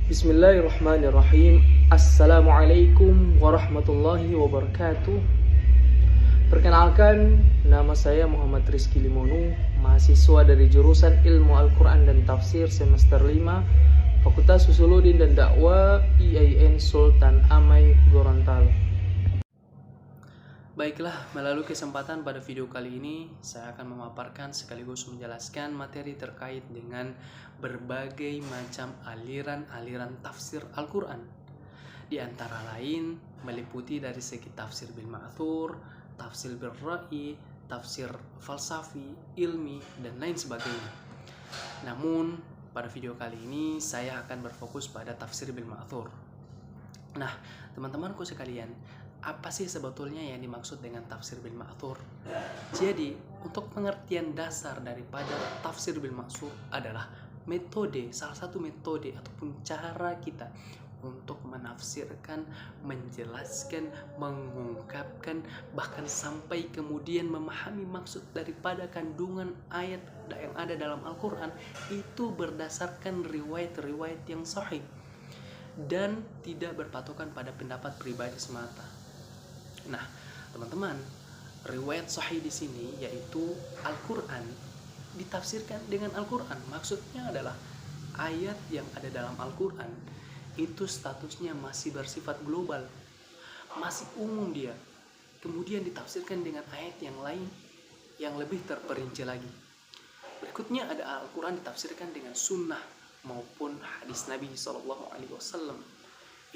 Bismillahirrahmanirrahim. Assalamualaikum warahmatullahi wabarakatuh. Perkenalkan, nama saya Muhammad Rizky Limonu, mahasiswa dari jurusan Ilmu Al-Quran dan Tafsir semester 5, Fakultas Usuluddin dan Dakwah IAIN Sultan Amai Gorontalo. Baiklah, melalui kesempatan pada video kali ini, saya akan memaparkan sekaligus menjelaskan materi terkait dengan berbagai macam aliran-aliran tafsir Al-Quran. Di antara lain, meliputi dari segi tafsir bil ma'thur, tafsir bil ra'i, tafsir falsafi, ilmi, dan lain sebagainya. Namun, pada video kali ini, saya akan berfokus pada tafsir bil ma'thur. Nah, teman-temanku sekalian, apa sih sebetulnya yang dimaksud dengan tafsir bil ma'thur? Jadi, untuk pengertian dasar daripada tafsir bil ma'thur adalah metode, salah satu metode ataupun cara kita untuk menafsirkan, menjelaskan, mengungkapkan, bahkan sampai kemudian memahami maksud daripada kandungan ayat yang ada dalam Al-Quran itu berdasarkan riwayat-riwayat yang sahih dan tidak berpatokan pada pendapat pribadi semata. Nah, teman-teman, riwayat sahih di sini yaitu Al-Quran ditafsirkan dengan Al-Quran. Maksudnya adalah ayat yang ada dalam Al-Quran itu statusnya masih bersifat global, masih umum dia. Kemudian ditafsirkan dengan ayat yang lain yang lebih terperinci lagi. Berikutnya ada Al-Quran ditafsirkan dengan sunnah maupun hadis Nabi SAW.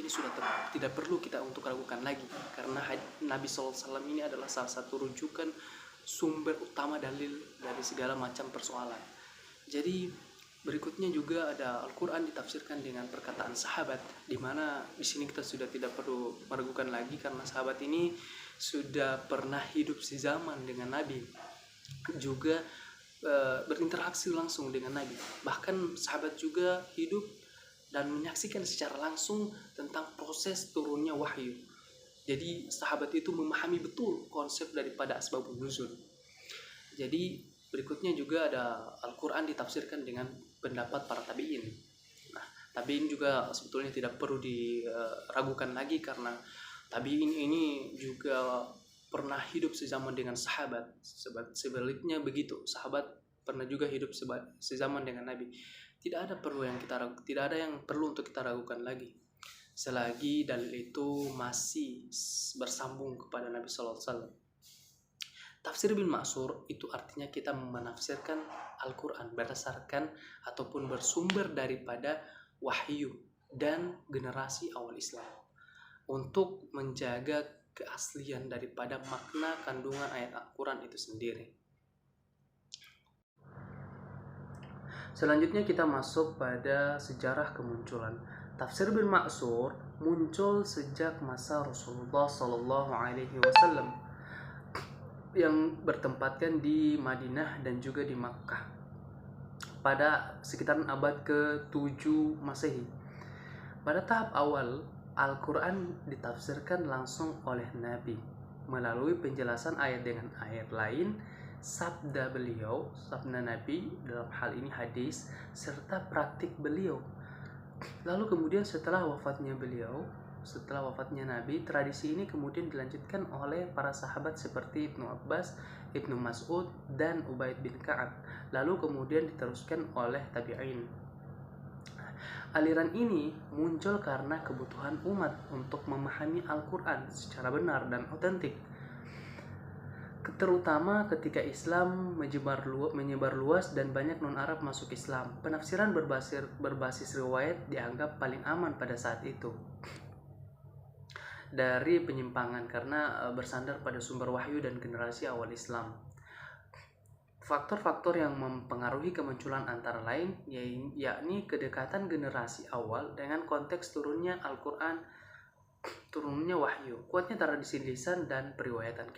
Ini sudah tidak perlu kita untuk ragukan lagi, karena Nabi SAW ini adalah salah satu rujukan sumber utama dalil dari segala macam persoalan. Jadi berikutnya juga ada Al-Quran ditafsirkan dengan perkataan sahabat, di mana di sini kita sudah tidak perlu meragukan lagi karena sahabat ini sudah pernah hidup sezaman dengan Nabi, juga berinteraksi langsung dengan Nabi. Bahkan sahabat juga hidup dan menyaksikan secara langsung tentang proses turunnya wahyu. Jadi sahabat itu memahami betul konsep daripada asbabun nuzul. Jadi berikutnya juga ada Al-Quran ditafsirkan dengan pendapat para tabi'in. Nah, tabi'in juga sebetulnya tidak perlu diragukan lagi karena tabi'in ini juga pernah hidup sezaman dengan sahabat. Sebaliknya begitu, sahabat pernah juga hidup sezaman dengan Nabi. Tidak ada yang perlu untuk kita ragukan lagi selagi dalil itu masih bersambung kepada Nabi SAW. Tafsir bil ma'thur itu artinya kita menafsirkan Al-Quran berdasarkan ataupun bersumber daripada wahyu dan generasi awal Islam untuk menjaga keaslian daripada makna kandungan ayat Al-Quran itu sendiri. Selanjutnya kita masuk pada sejarah kemunculan. Tafsir bil ma'thur muncul sejak masa Rasulullah SAW yang bertempatkan di Madinah dan juga di Makkah pada sekitaran abad ke-7 Masehi. Pada tahap awal, Al-Quran ditafsirkan langsung oleh Nabi melalui penjelasan ayat dengan ayat lain, sabda beliau, sabda Nabi dalam hal ini hadis, serta praktik beliau. Lalu kemudian setelah wafatnya Nabi, tradisi ini kemudian dilanjutkan oleh para sahabat seperti Ibnu Abbas, Ibnu Mas'ud, dan Ubaid bin Ka'ab. Lalu kemudian diteruskan oleh tabi'in. Aliran ini muncul karena kebutuhan umat untuk memahami Al-Quran secara benar dan otentik, terutama ketika Islam menyebar luas dan banyak non-Arab masuk Islam. Penafsiran berbasis riwayat dianggap paling aman pada saat itu dari penyimpangan karena bersandar pada sumber wahyu dan generasi awal Islam. Faktor-faktor yang mempengaruhi kemunculan antara lain yakni kedekatan generasi awal dengan konteks turunnya Al-Quran turunnya wahyu, kuatnya tradisi lisan dan periwayatan,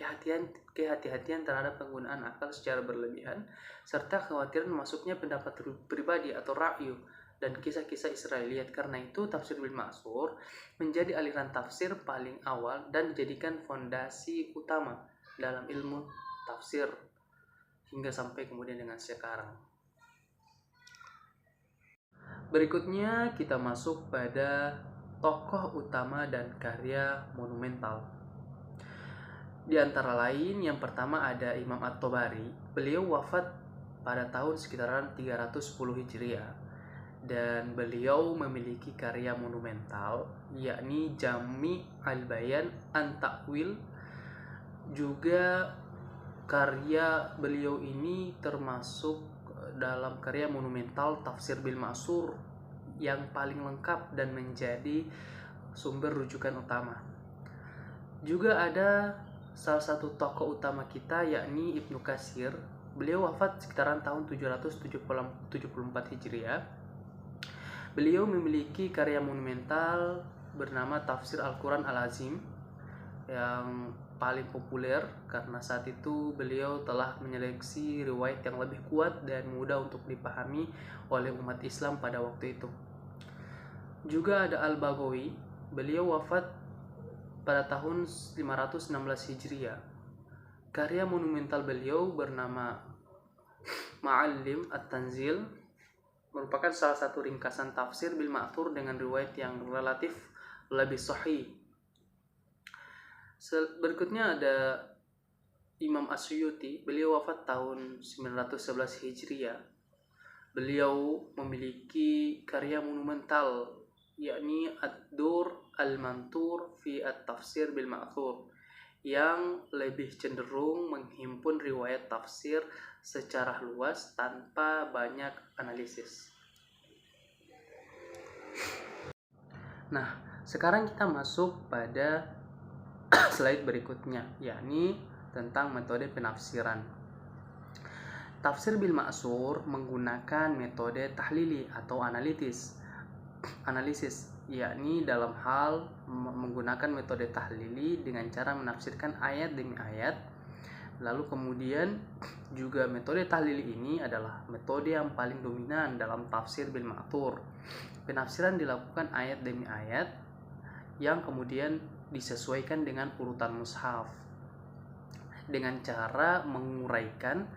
kehati-hatian terhadap penggunaan akal secara berlebihan, serta kekhawatiran masuknya pendapat pribadi atau ra'yu dan kisah-kisah Israiliyat. Karena itu tafsir bil ma'sur menjadi aliran tafsir paling awal dan dijadikan fondasi utama dalam ilmu tafsir hingga sampai kemudian dengan sekarang. Berikutnya kita masuk pada tokoh utama dan karya monumental. Di antara lain yang pertama ada Imam At-Tabari. Beliau wafat pada tahun sekitaran 310 Hijriah dan beliau memiliki karya monumental yakni Jami' al-Bayan an Ta'wil. Juga karya beliau ini termasuk dalam karya monumental tafsir bil ma'sur yang paling lengkap dan menjadi sumber rujukan utama. Juga ada salah satu tokoh utama kita yakni Ibnu Katsir. Beliau wafat sekitaran tahun 774 Hijriah. Beliau memiliki karya monumental bernama Tafsir Al-Quran Al-Azim yang paling populer karena saat itu beliau telah menyeleksi riwayat yang lebih kuat dan mudah untuk dipahami oleh umat Islam pada waktu itu. Juga ada Al-Baghawi. Beliau wafat pada tahun 516 Hijriah. Karya monumental beliau bernama Ma'alim At-Tanzil merupakan salah satu ringkasan tafsir bil ma'thur dengan riwayat yang relatif lebih sahih. Berikutnya ada Imam As-Suyuti. Beliau wafat tahun 911 Hijriah. Beliau memiliki karya monumental yakni Ad-Dur Al-Mantur fi At-Tafsir bil Ma'thur yang lebih cenderung menghimpun riwayat tafsir secara luas tanpa banyak analisis. Nah, sekarang kita masuk pada slide berikutnya, yakni tentang metode penafsiran. Tafsir bil ma'sur menggunakan metode tahlili atau analisis, yakni dalam hal menggunakan metode tahlili dengan cara menafsirkan ayat demi ayat. Lalu kemudian juga metode tahlili ini adalah metode yang paling dominan dalam tafsir bil ma'thur. Penafsiran dilakukan ayat demi ayat yang kemudian disesuaikan dengan urutan mushaf dengan cara menguraikan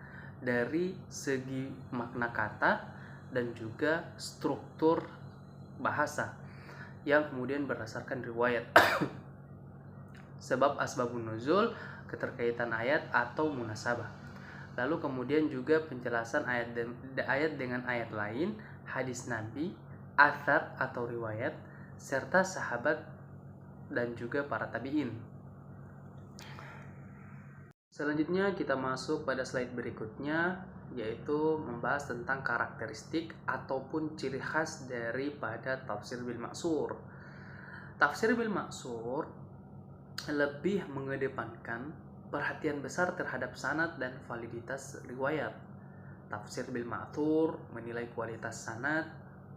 dari segi makna kata dan juga struktur bahasa yang kemudian berdasarkan riwayat sebab asbabun nuzul, keterkaitan ayat atau munasabah. Lalu kemudian juga penjelasan ayat dengan ayat lain, hadis Nabi, athar atau riwayat, serta sahabat dan juga para tabi'in. Selanjutnya kita masuk pada slide berikutnya, yaitu membahas tentang karakteristik ataupun ciri khas daripada tafsir bil ma'sur. Tafsir bil ma'sur lebih mengedepankan perhatian besar terhadap sanad dan validitas riwayat. Tafsir bil ma'thur menilai kualitas sanad,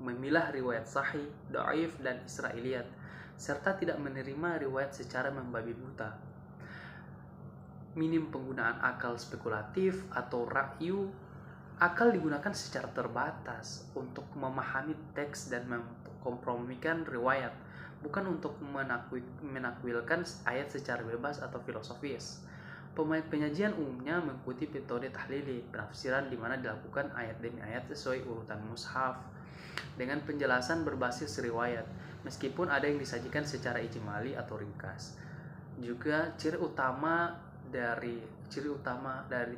memilah riwayat sahih, dhaif dan Israiliyat, serta tidak menerima riwayat secara membabi buta. Minim penggunaan akal spekulatif atau ra'yu. Akal digunakan secara terbatas untuk memahami teks dan mengkompromikan riwayat, bukan untuk menakwilkan ayat secara bebas atau filosofis. Penyajian umumnya mengikuti metode tahlili, penafsiran di mana dilakukan ayat demi ayat sesuai urutan mushaf dengan penjelasan berbasis riwayat, meskipun ada yang disajikan secara ijmali atau ringkas. Juga ciri utama dari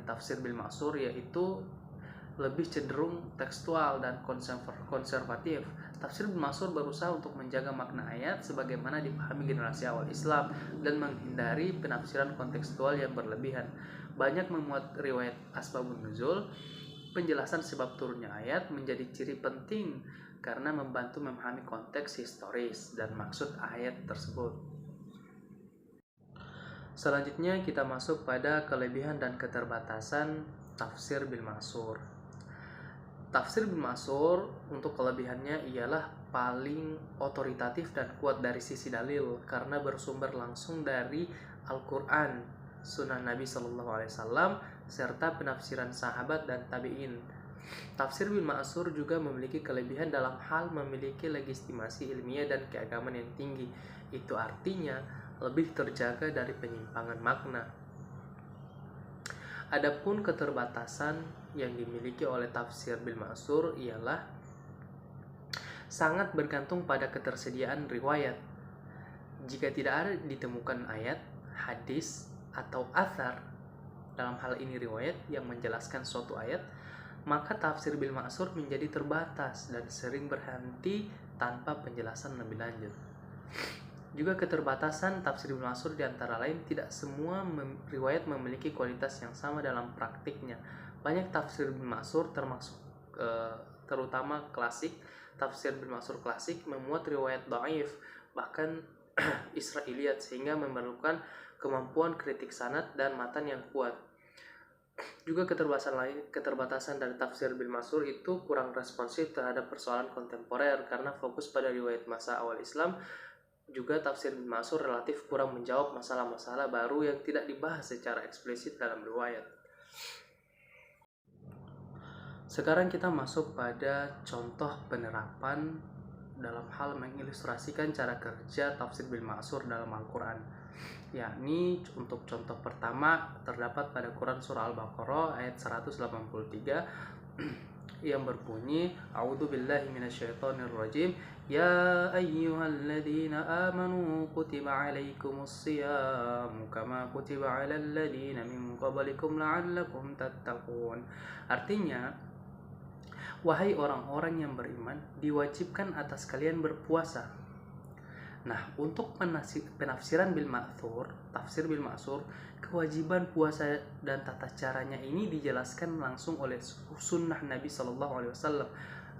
tafsir bil ma'sur yaitu lebih cenderung tekstual dan konservatif. Tafsir bil ma'sur berusaha untuk menjaga makna ayat sebagaimana dipahami generasi awal Islam dan menghindari penafsiran kontekstual yang berlebihan. Banyak memuat riwayat asbabun nuzul. Penjelasan sebab turunnya ayat menjadi ciri penting karena membantu memahami konteks historis dan maksud ayat tersebut. Selanjutnya kita masuk pada kelebihan dan keterbatasan tafsir bil ma'sur. Tafsir Ibnu Ma'tsur untuk kelebihannya ialah paling otoritatif dan kuat dari sisi dalil karena bersumber langsung dari Al-Quran, Sunnah Nabi SAW, serta penafsiran sahabat dan tabi'in. Tafsir Ibnu Ma'tsur juga memiliki kelebihan dalam hal memiliki legitimasi ilmiah dan keagamaan yang tinggi. Itu artinya lebih terjaga dari penyimpangan makna. Adapun keterbatasan yang dimiliki oleh tafsir Bil Ma'tsur ialah sangat bergantung pada ketersediaan riwayat. Jika tidak ada ditemukan ayat, hadis, atau athar, dalam hal ini riwayat yang menjelaskan suatu ayat, maka tafsir Bil Ma'tsur menjadi terbatas dan sering berhenti tanpa penjelasan lebih lanjut. Juga keterbatasan tafsir Bil Ma'tsur diantara lain tidak semua riwayat memiliki kualitas yang sama dalam praktiknya. Banyak tafsir Bil Ma'tsur terutama klasik, tafsir Bil Ma'tsur klasik memuat riwayat dhaif, bahkan Israiliyat, sehingga memerlukan kemampuan kritik sanad dan matan yang kuat. Juga keterbatasan dari tafsir Bil Ma'tsur itu kurang responsif terhadap persoalan kontemporer karena fokus pada riwayat masa awal Islam. Juga tafsir Bil Ma'tsur relatif kurang menjawab masalah-masalah baru yang tidak dibahas secara eksplisit dalam riwayat. Sekarang kita masuk pada contoh penerapan dalam hal mengilustrasikan cara kerja tafsir Bil Ma'tsur dalam Al-Quran. Yakni untuk contoh pertama terdapat pada Quran Surah Al-Baqarah ayat 183 yang berbunyi, A'udzu billahi minasyaitonir rajim, Ya ayyuhalladzina amanu kutiba alaikumus siyam kama kutiba alal ladzina min qablikum la'allakum tattaqun. Artinya, wahai orang-orang yang beriman, diwajibkan atas kalian berpuasa. Nah, untuk penafsiran Bil Ma'tsur, tafsir Bil Ma'tsur, kewajiban puasa dan tata caranya ini dijelaskan langsung oleh sunnah Nabi SAW,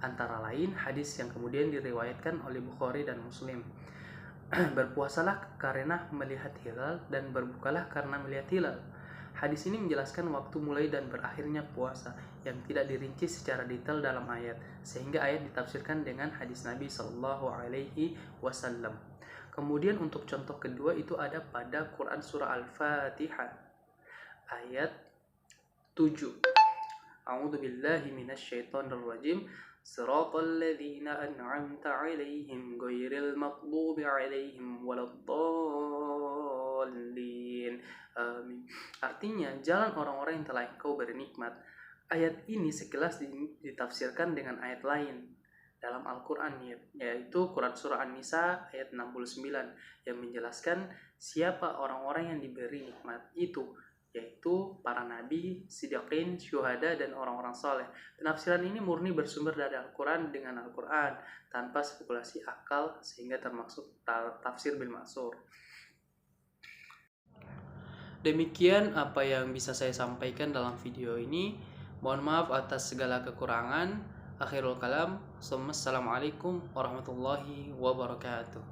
antara lain hadis yang kemudian diriwayatkan oleh Bukhari dan Muslim. Berpuasalah karena melihat hilal dan berbukalah karena melihat hilal. Hadis ini menjelaskan waktu mulai dan berakhirnya puasa yang tidak dirinci secara detail dalam ayat, sehingga ayat ditafsirkan dengan hadis Nabi SAW. Kemudian untuk contoh kedua itu ada pada Quran Surah Al-Fatihah ayat 7. A'udzu billahi minasyaitonir rajim. Shiratal ladzina an'amta 'alaihim ghairil maghdubi alaihim waladdallin. Amin. Artinya, jalan orang-orang yang telah engkau beri nikmat. Ayat ini sekilas ditafsirkan dengan ayat lain dalam Al-Quran, yaitu Quran Surah An-Nisa ayat 69 yang menjelaskan siapa orang-orang yang diberi nikmat itu, yaitu para nabi, siddiqin, syuhada, dan orang-orang soleh. Penafsiran ini murni bersumber dari Al-Quran dengan Al-Quran tanpa spekulasi akal, sehingga termasuk tafsir Bil Ma'tsur. Demikian apa yang bisa saya sampaikan dalam video ini. Mohon maaf atas segala kekurangan. Akhirul kalam. Assalamualaikum warahmatullahi wabarakatuh.